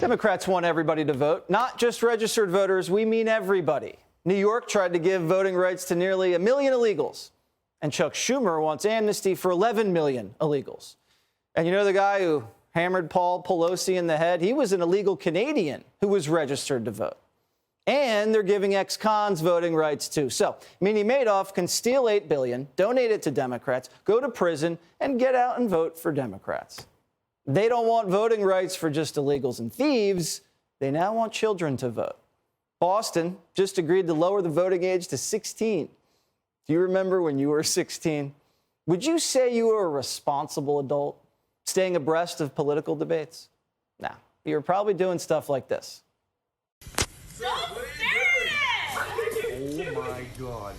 Democrats want everybody to vote, not just registered voters. We mean everybody. New York tried to give voting rights to nearly 1 million illegals. And Chuck Schumer wants amnesty for 11 million illegals. And you know the guy who hammered Paul Pelosi in the head? He was an illegal Canadian who was registered to vote. And they're giving ex-cons voting rights, too. So Mini Madoff can steal $8 billion, donate it to Democrats, go to prison, and get out and vote for Democrats. They don't want voting rights for just illegals and thieves. They now want children to vote. Boston just agreed to lower the voting age to 16. Do you remember when you were 16? Would you say you were a responsible adult, staying abreast of political debates? Nah, you were probably doing stuff like this. Oh my God.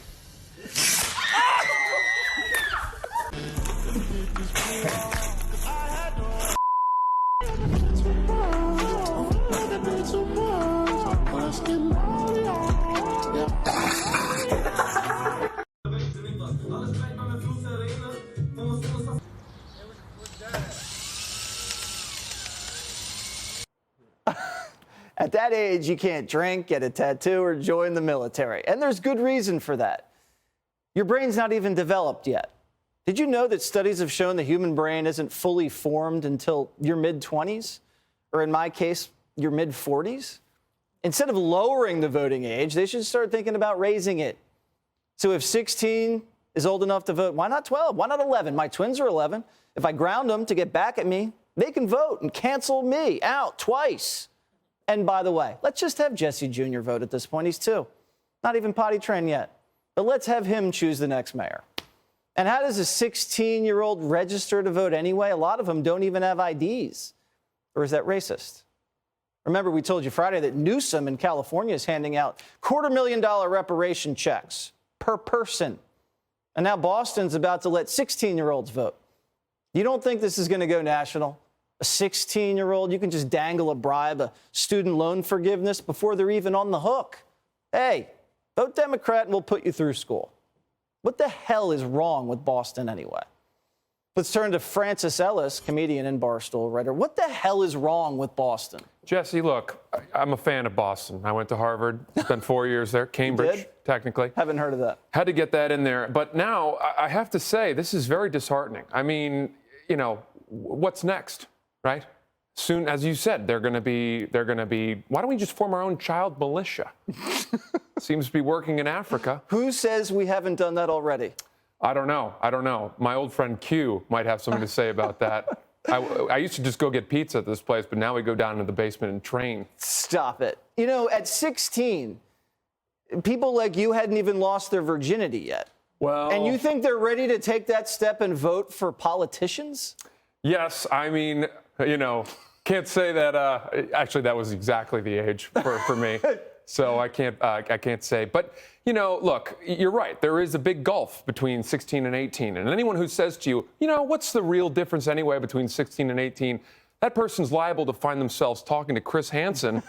At that age, you can't drink, get a tattoo, or join the military. And there's good reason for that. Your brain's not even developed yet. Did you know that studies have shown the human brain isn't fully formed until your mid-20s? Or in my case, your mid-40s? Instead of lowering the voting age, they should start thinking about raising it. So if 16 is old enough to vote, why not 12? Why not 11? My twins are 11. If I ground them to get back at me, they can vote and cancel me out twice. And by the way, let's just have Jesse Jr. vote at this point. He's 2. Not even potty trained yet. But let's have him choose the next mayor. And how does a 16-year-old register to vote anyway? A lot of them don't even have IDs. Or is that racist? Remember, we told you Friday that Newsom in California is handing out $250,000 reparation checks per person. And now Boston's about to let 16-year-olds vote. You don't think this is going to go national? A 16-year-old, you can just dangle a bribe, a student loan forgiveness before they're even on the hook. Hey, vote Democrat and we'll put you through school. What the hell is wrong with Boston anyway? Let's turn to Francis Ellis, comedian and Barstool writer. What the hell is wrong with Boston? Jesse, look, I'm a fan of Boston. I went to Harvard, spent 4 years there, Cambridge, technically. Haven't heard of that. Had to get that in there. But now I have to say, this is very disheartening. I mean, you know, what's next, right? Soon, as you said, they're going to be, why don't we just form our own child militia? Seems to be working in Africa. Who says we haven't done that already? I don't know. My old friend Q might have something to say about that. I used to just go get pizza at this place, but now we go down to the basement and train. Stop it. You know, at 16, people like you hadn't even lost their virginity yet. Well, and you think they're ready to take that step and vote for politicians? Yes, I mean, you know, can't say that. Actually, that was exactly the age for me. So I can't say. But, you know, look, you're right. There is a big gulf between 16 and 18. And anyone who says to you, you know, what's the real difference anyway between 16 and 18? That person's liable to find themselves talking to Chris Hansen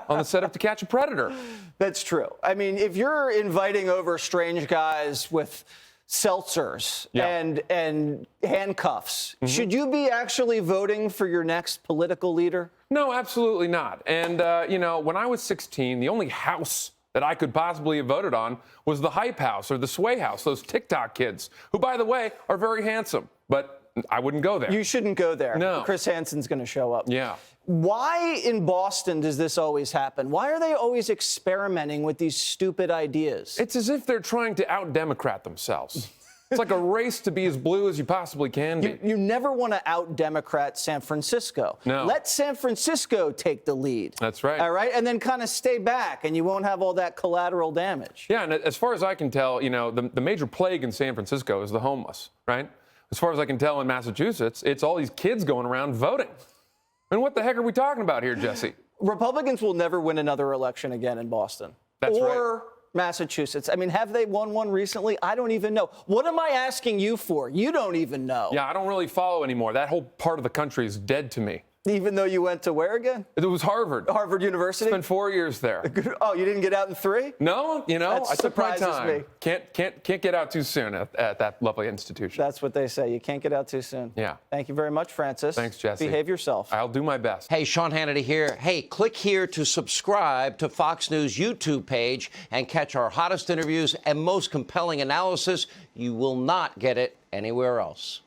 on the set of To Catch a Predator. That's true. I mean, if you're inviting over strange guys with seltzers and handcuffs, should you be actually voting for your next political leader? No, absolutely not. And, you know, when I was 16, the only house that I could possibly have voted on was the Hype House or the Sway House, those TikTok kids, who, by the way, are very handsome. But I wouldn't go there. You shouldn't go there. No. Chris Hansen's going to show up. Yeah. Why in Boston does this always happen? Why are they always experimenting with these stupid ideas? It's as if they're trying to out-Democrat themselves. It's like a race to be as blue as you possibly can be. You never want to out-Democrat San Francisco. No. Let San Francisco take the lead. That's right. All right? And then kind of stay back, and you won't have all that collateral damage. Yeah, and as far as I can tell, you know, the major plague in San Francisco is the homeless, right? As far as I can tell in Massachusetts, it's all these kids going around voting. And what the heck are we talking about here, Jesse? Republicans will never win another election again in Boston. That's right. Or Massachusetts. I mean, have they won one recently? I don't even know. What am I asking you for? You don't even know. Yeah, I don't really follow anymore. That whole part of the country is dead to me. Even though you went to where again? It was Harvard. Harvard University? Spent 4 years there. Oh, you didn't get out in 3? No, you know, That I took my surprises time. me. Can't get out too soon at that lovely institution. That's what they say. You can't get out too soon. Yeah. Thank you very much, Francis. Thanks, Jesse. Behave yourself. I'll do my best. Hey, Sean Hannity here. Hey, click here to subscribe to Fox News YouTube page and catch our hottest interviews and most compelling analysis. You will not get it anywhere else.